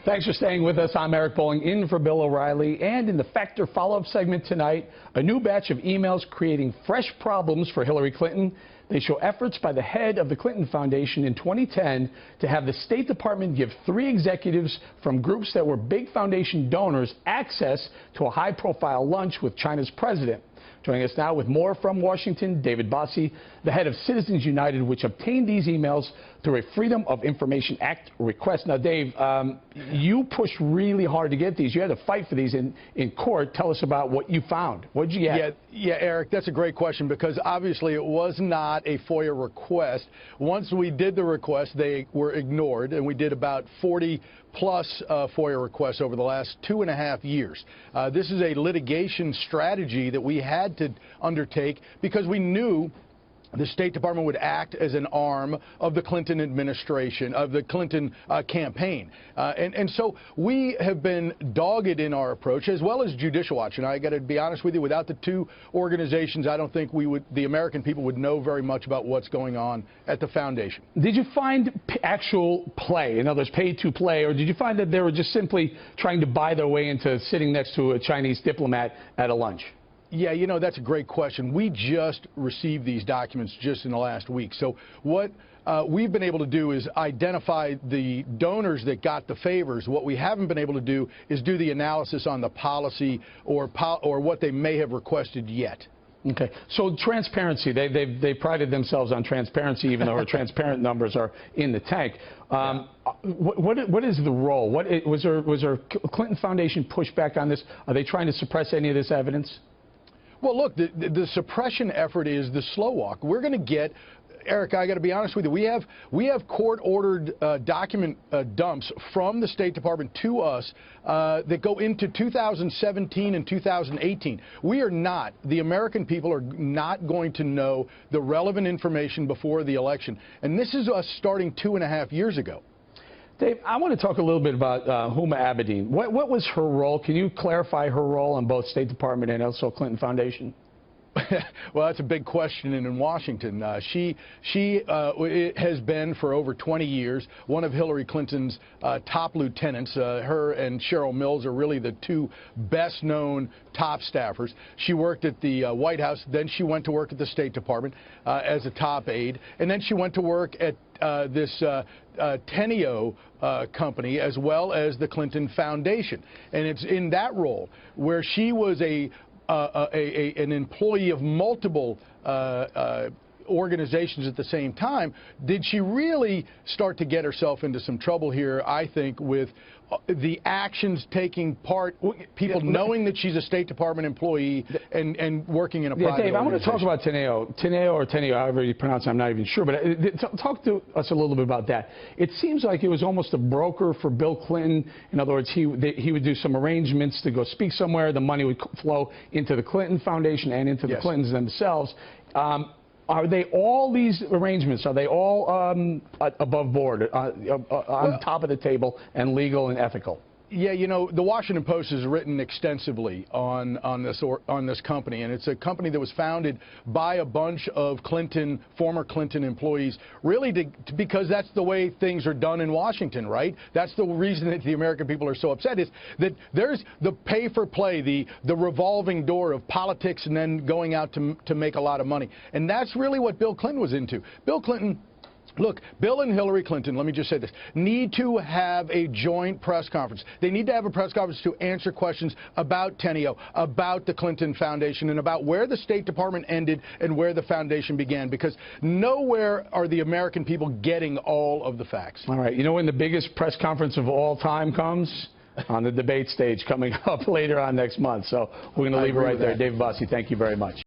Thanks for staying with us. I'm Eric Bolling in for Bill O'Reilly. And in the Factor follow-up segment tonight, a new batch of emails creating fresh problems for Hillary Clinton. They show efforts by the head of the Clinton Foundation in 2010 to have the State Department give 3 executives from groups that were big foundation donors access to a high-profile lunch with China's president. Joining us now with more from Washington, David Bossie, the head of Citizens United, which obtained these emails through a Freedom of Information Act request. Now, Dave, you pushed really hard to get these. You had to fight for these in court. Tell us about what you found. What did you get? Yeah, Eric, that's a great question because obviously it was not a FOIA request. Once we did the request, they were ignored, and we did about 40-plus FOIA requests over the last 2.5 years. This is a litigation strategy that we had to undertake because we knew the State Department would act as an arm of the Clinton administration, of the Clinton campaign. And so we have been dogged in our approach, as well as Judicial Watch. And I got to be honest with you, without the 2 organizations, I don't think the American people would know very much about what's going on at the foundation. Did you find actual play, in other words, pay to play, or did you find that they were just simply trying to buy their way into sitting next to a Chinese diplomat at a lunch? Yeah, you know, that's a great question. We just received these documents just in the last week. So what we've been able to do is identify the donors that got the favors. What we haven't been able to do is do the analysis on the policy or what they may have requested yet. Okay. So transparency, they prided themselves on transparency, even though our transparent numbers are in the tank. What is the role? Was there Clinton Foundation pushback on this? Are they trying to suppress any of this evidence? Well, look, the suppression effort is the slow walk. We're going to get, Eric, I got to be honest with you, we have court-ordered document dumps from the State Department to us that go into 2017 and 2018. We are not, the American people are not going to know the relevant information before the election. And this is us starting 2.5 years ago. Dave, I want to talk a little bit about Huma Abedin. What was her role? Can you clarify her role on both State Department and also Clinton Foundation? Well, that's a big question in Washington. She has been for over 20 years one of Hillary Clinton's top lieutenants. Her and Cheryl Mills are really the 2 best-known top staffers. She worked at the White House. Then she went to work at the State Department as a top aide. And then she went to work at this Teneo company as well as the Clinton Foundation. And it's in that role where she was an employee of multiple organizations at the same time, did she really start to get herself into some trouble here, I think, with the actions taking part, people knowing that she's a State Department employee and working in a private Dave, I want to talk about Teneo, however you pronounce it, I'm not even sure, but talk to us a little bit about that. It seems like it was almost a broker for Bill Clinton. In other words, he would do some arrangements to go speak somewhere. The money would flow into the Clinton Foundation and into the Clintons themselves. Are they all these arrangements? Are they all above board, on top of the table, and legal and ethical? Yeah, you know, the Washington Post has written extensively on this company, and it's a company that was founded by a bunch of former Clinton employees, really because that's the way things are done in Washington, right? That's the reason that the American people are so upset, is that there's the pay for play, the revolving door of politics and then going out to make a lot of money. And that's really what Bill Clinton was into. Bill Clinton, look, Bill and Hillary Clinton, let me just say this, need to have a joint press conference. They need to have a press conference to answer questions about Teneo, about the Clinton Foundation, and about where the State Department ended and where the foundation began, because nowhere are the American people getting all of the facts. All right. You know when the biggest press conference of all time comes? On the debate stage coming up later on next month. So we're going to leave it right there. David Bossie, thank you very much.